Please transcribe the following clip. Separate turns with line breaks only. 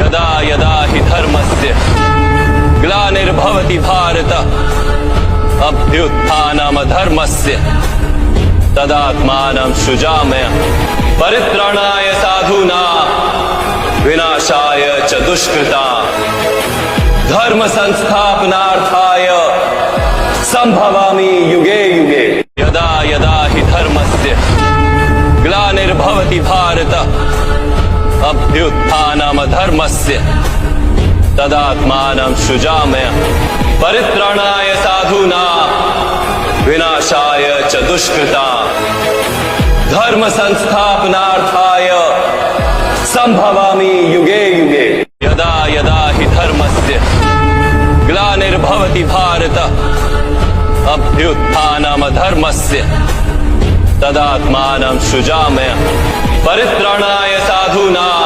यदा यदा हि धर्मस्य ग्लानिर्भवति भारत अभ्युत्थानमधर्मस्य तदात्मानं सृजाम्य परित्राणाय साधूनां विनाशाय च दुष्कृतां धर्म संस्थापनार्थाय संभवामि युगे युगे। यदा यदा हि धर्मस्य ग्लानिर्भवति भारत अभ्युत्थानमधर्मस्य तदात्मानं सृजाम्य परित्राणाय साधूनां विनाशाय च दुष्कृतां धर्म संस्थापनार्थाय संभवामि युगे युगे। यदा यदा हि धर्मस्य ग्लानिर्भवति भारत अभ्युत्थानमधर्मस्य तदात्मानं सृजाम्य परित्राणाय साधूनां